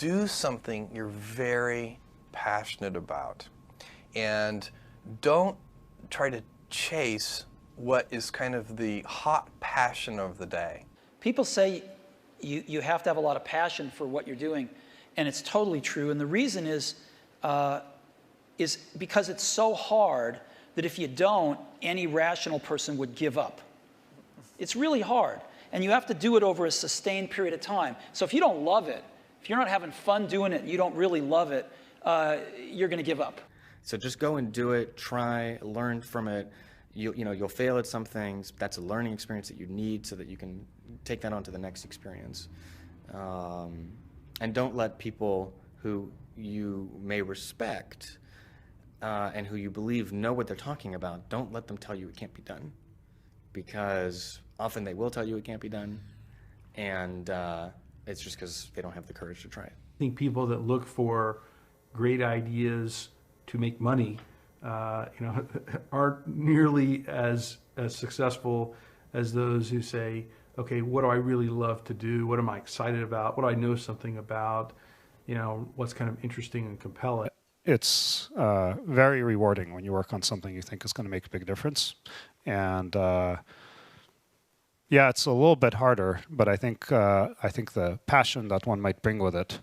do something you're very passionate about. And don't try to chase what is kind of the hot passion of the day. People say you have to have a lot of passion for what you're doing, and it's totally true. And the reason is because it's so hard that if you don't, any rational person would give up. It's really hard, and you have to do it over a sustained period of time. So if you don't love it, if you're not having fun doing it, and you don't really love it, you're going to give up. So just go and do it, try, learn from it. You'll fail at some things. That's a learning experience that you need so that you can take that on to the next experience. And don't let people who you may respect and who you believe know what they're talking about, don't let them tell you it can't be done. Because often they will tell you it can't be done, and it's just because they don't have the courage to try it. I think people that look for great ideas to make money, aren't nearly as successful as those who say, okay, what do I really love to do? What am I excited about? What do I know something about? What's kind of interesting and compelling? It's very rewarding when you work on something you think is going to make a big difference. And yeah, it's a little bit harder, but I think the passion that one might bring with it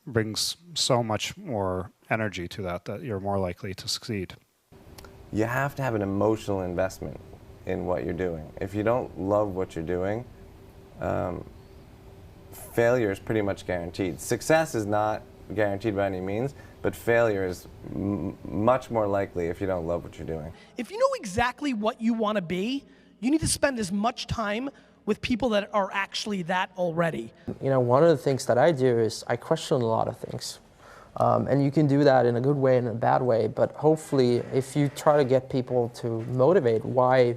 brings so much more energy to that you're more likely to succeed. You have to have an emotional investment in what you're doing. If you don't love what you're doing, failure is pretty much guaranteed. Success is not guaranteed by any means, but failure is much more likely if you don't love what you're doing. If you know exactly what you want to be, you need to spend as much time with people that are actually that already. One of the things that I do is I question a lot of things. And you can do that in a good way and in a bad way, but hopefully if you try to get people to motivate why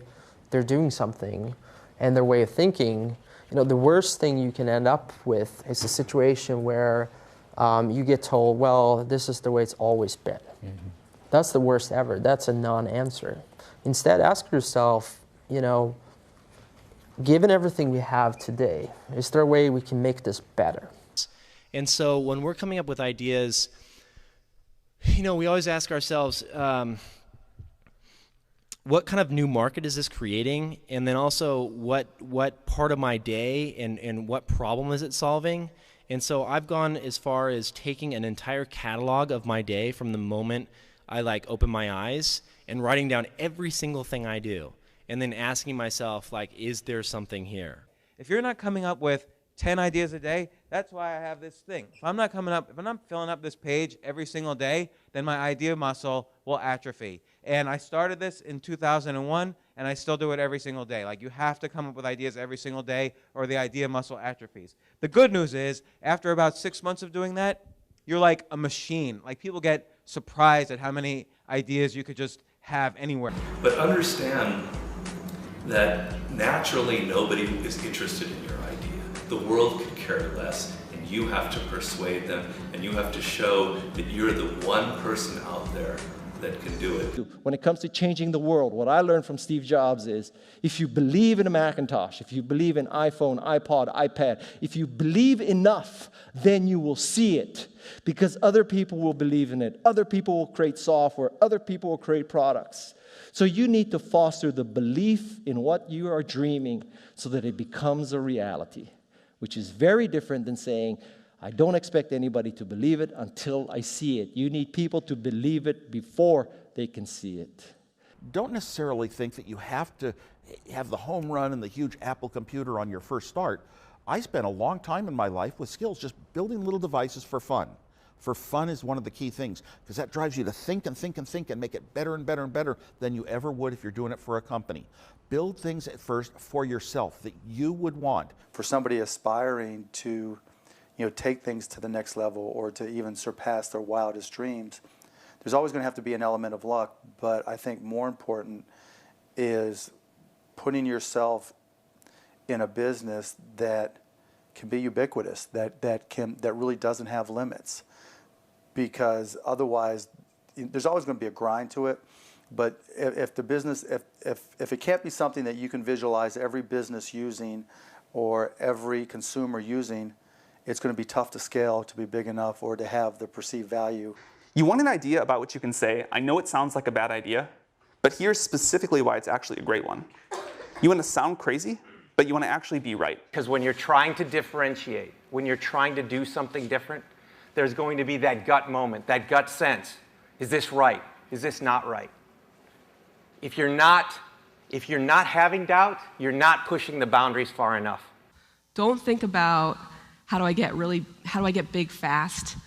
they're doing something and their way of thinking, the worst thing you can end up with is a situation where you get told, well, this is the way it's always been. Mm-hmm. That's the worst ever. That's a non-answer. Instead, ask yourself, given everything we have today, is there a way we can make this better? And so when we're coming up with ideas, we always ask ourselves, what kind of new market is this creating? And then also, what part of my day and what problem is it solving? And so I've gone as far as taking an entire catalog of my day from the moment I open my eyes and writing down every single thing I do. And then asking myself, is there something here? If you're not coming up with 10 ideas a day, that's why I have this thing. If I'm not filling up this page every single day, then my idea muscle will atrophy. And I started this in 2001, and I still do it every single day. You have to come up with ideas every single day, or the idea muscle atrophies. The good news is, after about 6 months of doing that, you're like a machine. People get surprised at how many ideas you could just have anywhere. But understand that naturally nobody is interested in your idea. The world could care less, and you have to persuade them, and you have to show that you're the one person out there that can do it. When it comes to changing the world, what I learned from Steve Jobs is, if you believe in a Macintosh, if you believe in iPhone, iPod, iPad, if you believe enough, then you will see it. Because other people will believe in it. Other people will create software. Other people will create products. So you need to foster the belief in what you are dreaming so that it becomes a reality, which is very different than saying, I don't expect anybody to believe it until I see it. You need people to believe it before they can see it. Don't necessarily think that you have to have the home run and the huge Apple computer on your first start. I spent a long time in my life with skills just building little devices for fun. For fun is one of the key things, because that drives you to think and think and think and make it better and better and better than you ever would if you're doing it for a company. Build things at first for yourself that you would want. For somebody aspiring to take things to the next level or to even surpass their wildest dreams, there's always going to have to be an element of luck, but I think more important is putting yourself in a business that can be ubiquitous, that really doesn't have limits. Because otherwise, there's always going to be a grind to it. But if the business, if it can't be something that you can visualize every business using or every consumer using, it's going to be tough to scale to be big enough or to have the perceived value. You want an idea about which you can say, I know it sounds like a bad idea, but here's specifically why it's actually a great one. You want to sound crazy, but you want to actually be right. Because when you're trying to differentiate, when you're trying to do something different, there's going to be that gut moment, that gut sense. Is this right? Is this not right? If you're not having doubt, you're not pushing the boundaries far enough. Don't think about how do I get big fast.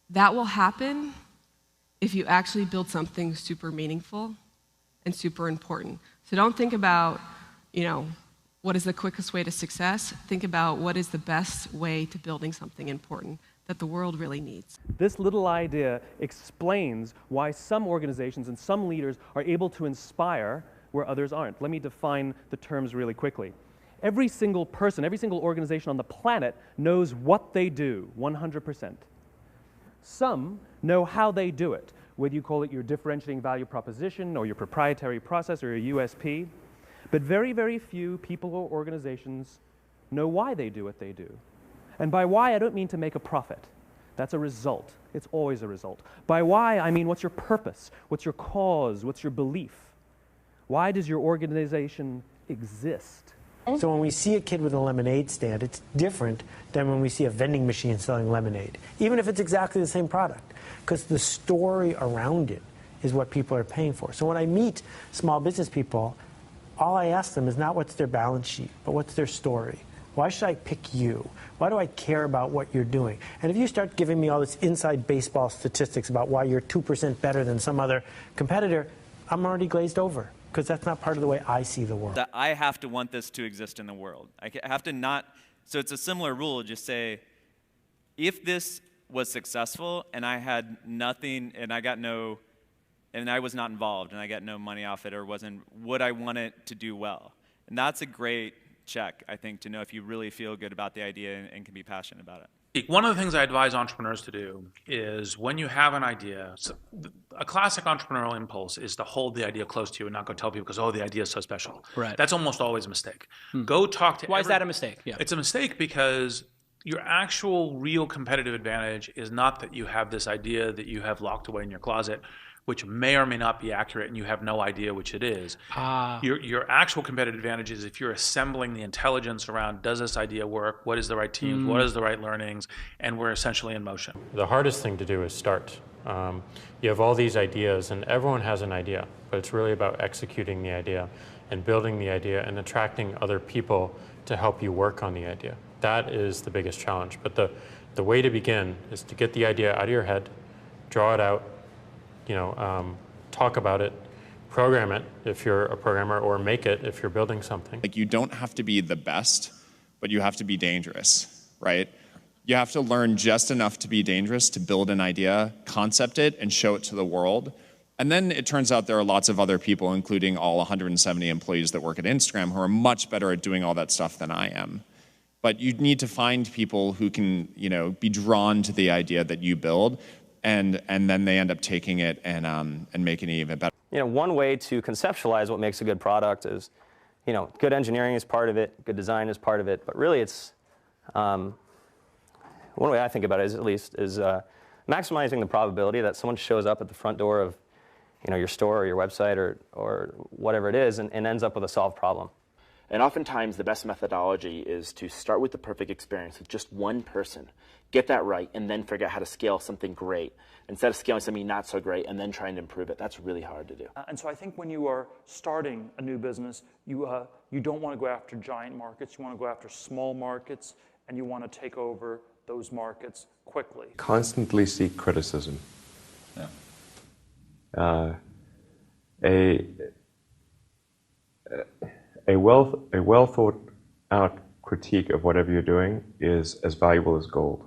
That will happen if you actually build something super meaningful and super important. So don't think about, what is the quickest way to success? Think about what is the best way to building something important that the world really needs. This little idea explains why some organizations and some leaders are able to inspire where others aren't. Let me define the terms really quickly. Every single person, every single organization on the planet knows what they do, 100%. Some know how they do it, whether you call it your differentiating value proposition or your proprietary process or your USP. But very, very few people or organizations know why they do what they do. And by why, I don't mean to make a profit. That's a result. It's always a result. By why, I mean what's your purpose? What's your cause? What's your belief? Why does your organization exist? So when we see a kid with a lemonade stand, it's different than when we see a vending machine selling lemonade, even if it's exactly the same product, because the story around it is what people are paying for. So when I meet small business people, all I ask them is not what's their balance sheet, but what's their story. Why should I pick you? Why do I care about what you're doing? And if you start giving me all this inside baseball statistics about why you're 2% better than some other competitor, I'm already glazed over, because that's not part of the way I see the world. That I have to want this to exist in the world. I have to not, so it's a similar rule, just say, if this was successful and I had nothing and I was not involved and I got no money off it or would I want it to do well? And that's a great check, I think, to know if you really feel good about the idea and can be passionate about it. One of the things I advise entrepreneurs to do is when you have an idea, a classic entrepreneurial impulse is to hold the idea close to you and not go tell people because, the idea is so special. Right. That's almost always a mistake. Go talk to Why is that a mistake? Yeah. It's a mistake because your actual real competitive advantage is not that you have this idea that you have locked away in your closet, which may or may not be accurate and you have no idea which it is. Your actual competitive advantage is if you're assembling the intelligence around, does this idea work? What is the right teams? What is the right learnings? And we're essentially in motion. The hardest thing to do is start. You have all these ideas and everyone has an idea, but it's really about executing the idea and building the idea and attracting other people to help you work on the idea. That is the biggest challenge. But the way to begin is to get the idea out of your head, draw it out, talk about it, program it if you're a programmer, or make it if you're building something. Like, you don't have to be the best, but you have to be dangerous, right? You have to learn just enough to be dangerous, to build an idea, concept it, and show it to the world. And then it turns out there are lots of other people, including all 170 employees that work at Instagram, who are much better at doing all that stuff than I am. But you need to find people who can, be drawn to the idea that you build, and then they end up taking it and making it even better. One way to conceptualize what makes a good product is, good engineering is part of it, good design is part of it, but really it's, one way I think about it is, at least, is maximizing the probability that someone shows up at the front door of, your store or your website or whatever it is and ends up with a solved problem. And oftentimes the best methodology is to start with the perfect experience with just one person, get that right, and then figure out how to scale something great. Instead of scaling something not so great and then trying to improve it, that's really hard to do. And so I think when you are starting a new business, you don't want to go after giant markets, you want to go after small markets, and you want to take over those markets quickly. Constantly seek criticism. Yeah. A well thought out critique of whatever you're doing is as valuable as gold.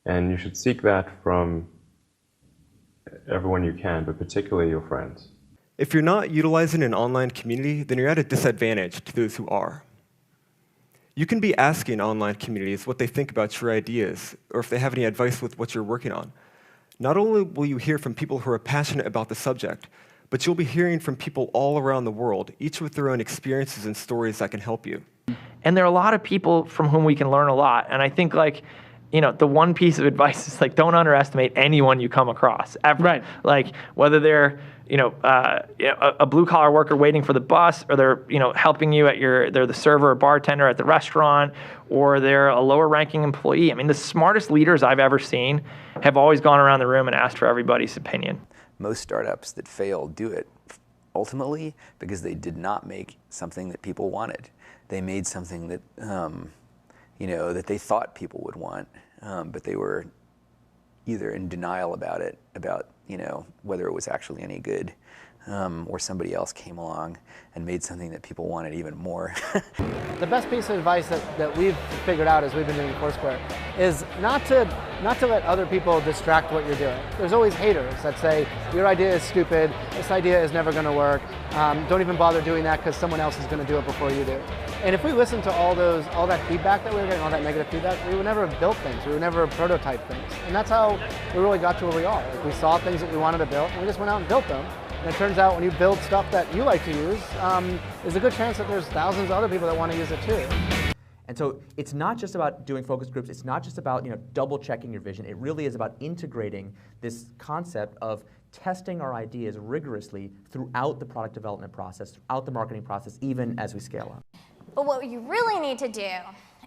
And you should seek that from everyone you can, but particularly your friends. If you're not utilizing an online community, then you're at a disadvantage to those who are. You can be asking online communities what they think about your ideas, or if they have any advice with what you're working on. Not only will you hear from people who are passionate about the subject, but you'll be hearing from people all around the world, each with their own experiences and stories that can help you. And there are a lot of people from whom we can learn a lot. And I think like, you know, the one piece of advice is like, don't underestimate anyone you come across ever. Right. Like whether they're, a blue collar worker waiting for the bus, or they're, helping you at they're the server or bartender at the restaurant, or they're a lower ranking employee. I mean, the smartest leaders I've ever seen have always gone around the room and asked for everybody's opinion. Most startups that fail do it ultimately because they did not make something that people wanted. They made something that, that they thought people would want, but they were either in denial about it, whether it was actually any good, or somebody else came along and made something that people wanted even more. The best piece of advice that we've figured out as we've been doing Foursquare is not to let other people distract what you're doing. There's always haters that say, your idea is stupid, this idea is never going to work, don't even bother doing that because someone else is going to do it before you do. And if we listened to all that feedback that we were getting, all that negative feedback, we would never have built things, we would never have prototyped things. And that's how we really got to where we are. Like, we saw things that we wanted to build, and we just went out and built them. And it turns out when you build stuff that you like to use, there's a good chance that there's thousands of other people that want to use it too. And so it's not just about doing focus groups, it's not just about double checking your vision, it really is about integrating this concept of testing our ideas rigorously throughout the product development process, throughout the marketing process, even as we scale up. But what you really need to do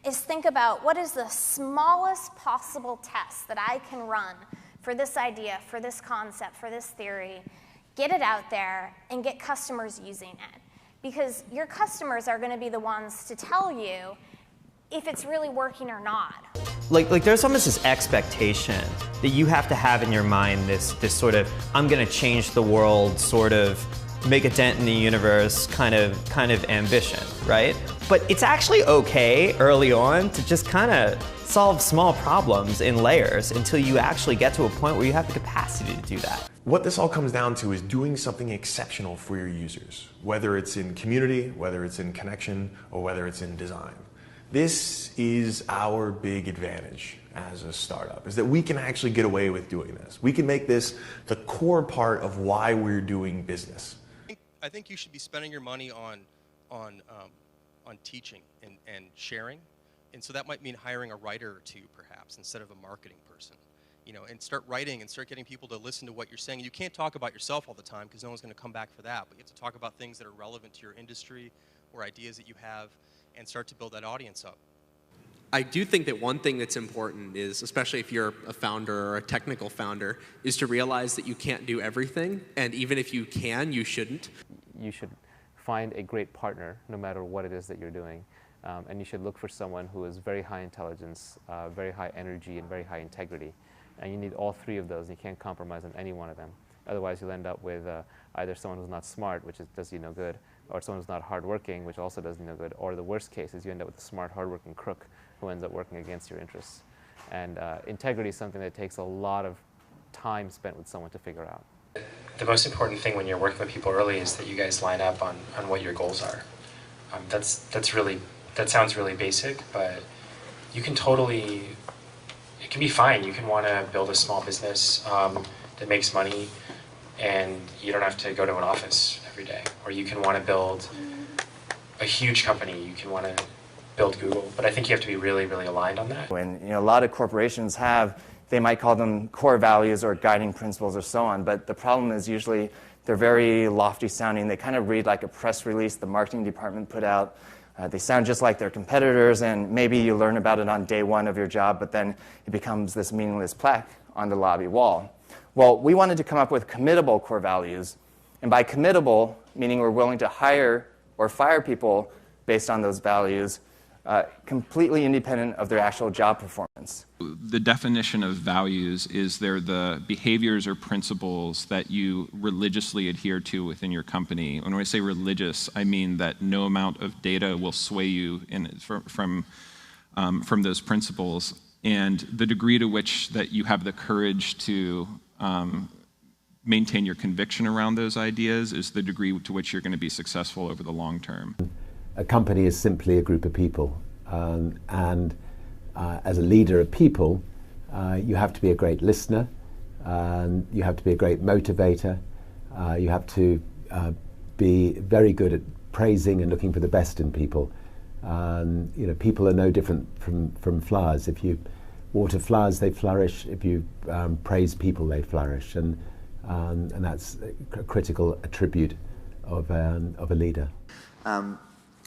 is think about what is the smallest possible test that I can run for this idea, for this concept, for this theory, get it out there, and get customers using it. Because your customers are going to be the ones to tell you if it's really working or not. Like there's almost this expectation that you have to have in your mind this sort of, I'm going to change the world, sort of make a dent in the universe kind of ambition, right? But it's actually okay early on to just kind of solve small problems in layers until you actually get to a point where you have the capacity to do that. What this all comes down to is doing something exceptional for your users, whether it's in community, whether it's in connection, or whether it's in design. This is our big advantage as a startup, is that we can actually get away with doing this. We can make this the core part of why we're doing business. I think you should be spending your money on teaching and sharing, and so that might mean hiring a writer or two, perhaps, instead of a marketing person. And start writing and start getting people to listen to what you're saying. You can't talk about yourself all the time because no one's going to come back for that, but you have to talk about things that are relevant to your industry or ideas that you have, and start to build that audience up. I do think that one thing that's important is, especially if you're a founder or a technical founder, is to realize that you can't do everything, and even if you can, you shouldn't. You should find a great partner no matter what it is that you're doing, and you should look for someone who is very high intelligence, very high energy, and very high integrity. And you need all three of those, and you can't compromise on any one of them. Otherwise, you'll end up with either someone who's not smart, which does you no good, or someone who's not hardworking, which also does you no good, or the worst case is you end up with a smart, hardworking crook who ends up working against your interests. And integrity is something that takes a lot of time spent with someone to figure out. The most important thing when you're working with people early is that you guys line up on what your goals are. That sounds really basic, but you can totally, it can be fine. You can want to build a small business that makes money and you don't have to go to an office every day. Or you can want to build a huge company. You can want to build Google. But I think you have to be really, really aligned on that. When a lot of corporations have, they might call them core values or guiding principles or so on, but the problem is usually they're very lofty sounding. They kind of read like a press release the marketing department put out. They sound just like their competitors, and maybe you learn about it on day one of your job, but then it becomes this meaningless plaque on the lobby wall. Well, we wanted to come up with committable core values, and by committable, meaning we're willing to hire or fire people based on those values, completely independent of their actual job performance. The definition of values is they're the behaviors or principles that you religiously adhere to within your company. When I say religious, I mean that no amount of data will sway you from those principles. And the degree to which that you have the courage to maintain your conviction around those ideas is the degree to which you're going to be successful over the long term. A company is simply a group of people, as a leader of people, you have to be a great listener, you have to be a great motivator, you have to be very good at praising and looking for the best in people, People are no different from flowers. If you water flowers, they flourish. If you praise people, they flourish, and that's a critical attribute of a leader.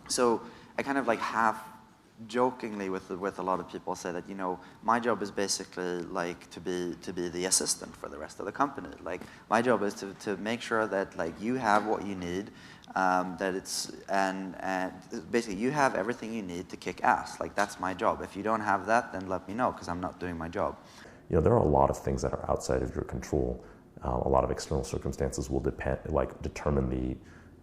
So I kind of like half jokingly with a lot of people say that, my job is basically like to be the assistant for the rest of the company. Like my job is to make sure that like you have what you need, that it's and basically you have everything you need to kick ass. Like that's my job. If you don't have that, then let me know because I'm not doing my job. There are a lot of things that are outside of your control. A lot of external circumstances will determine the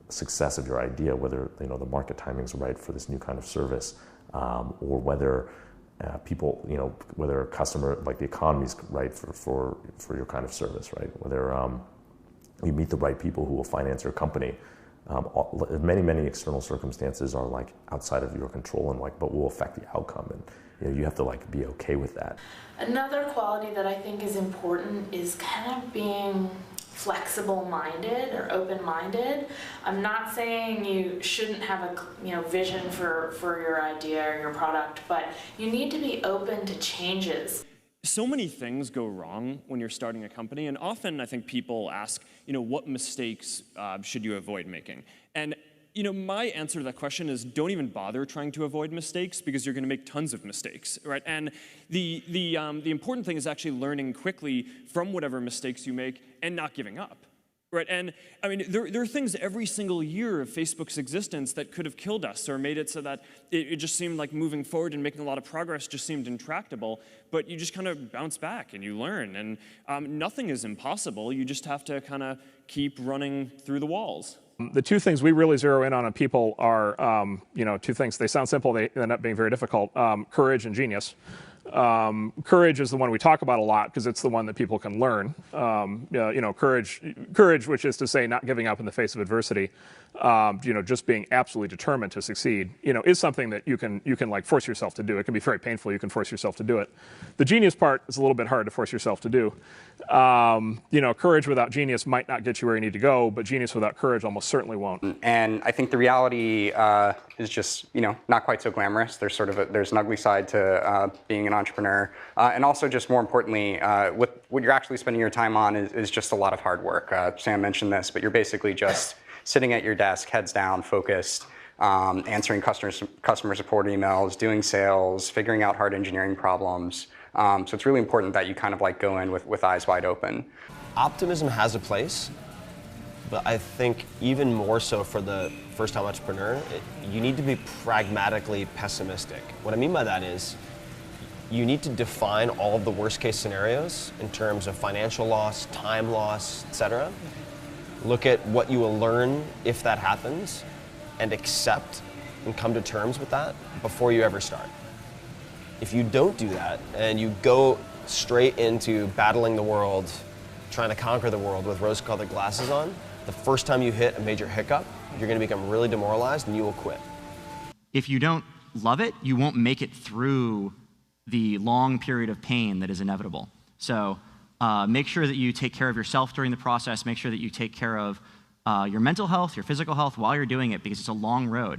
success of your idea, whether the market timing's right for this new kind of service, or whether people, whether a customer, like the economy's right for your kind of service, right? Whether you meet the right people who will finance your company. Many external circumstances are like outside of your control and but will affect the outcome, and you have to be okay with that. Another quality that I think is important is kind of being flexible-minded or open-minded. I'm not saying you shouldn't have a vision for your idea or your product, but you need to be open to changes. So many things go wrong when you're starting a company, and often I think people ask, what mistakes should you avoid making? And my answer to that question is don't even bother trying to avoid mistakes because you're going to make tons of mistakes, right? And the important thing is actually learning quickly from whatever mistakes you make and not giving up, right? And I mean, there are things every single year of Facebook's existence that could have killed us or made it so that it just seemed like moving forward and making a lot of progress just seemed intractable, but you just kind of bounce back and you learn. And nothing is impossible. You just have to kind of keep running through the walls. The two things we really zero in on people are, two things. They sound simple, they end up being very difficult. Courage and genius. Courage is the one we talk about a lot because it's the one that people can learn. Courage, which is to say not giving up in the face of adversity, just being absolutely determined to succeed, is something that you can like force yourself to do. It can be very painful. You can force yourself to do it. The genius part is a little bit hard to force yourself to do. Courage without genius might not get you where you need to go, but genius without courage almost certainly won't. And I think the reality is just, not quite so glamorous. There's there's an ugly side to being an entrepreneur. And also just more importantly, what you're actually spending your time on is just a lot of hard work. Sam mentioned this, but you're basically just sitting at your desk, heads down, focused, answering customer support emails, doing sales, figuring out hard engineering problems. So it's really important that you kind of go in with eyes wide open. Optimism has a place, but I think even more so for the first-time entrepreneur, you need to be pragmatically pessimistic. What I mean by that is you need to define all of the worst-case scenarios in terms of financial loss, time loss, etc. Look at what you will learn if that happens and accept and come to terms with that before you ever start. If you don't do that and you go straight into battling the world, trying to conquer the world with rose-colored glasses on, the first time you hit a major hiccup, you're going to become really demoralized and you will quit. If you don't love it, you won't make it through the long period of pain that is inevitable. So make sure that you take care of yourself during the process. Make sure that you take care of your mental health, your physical health while you're doing it because it's a long road.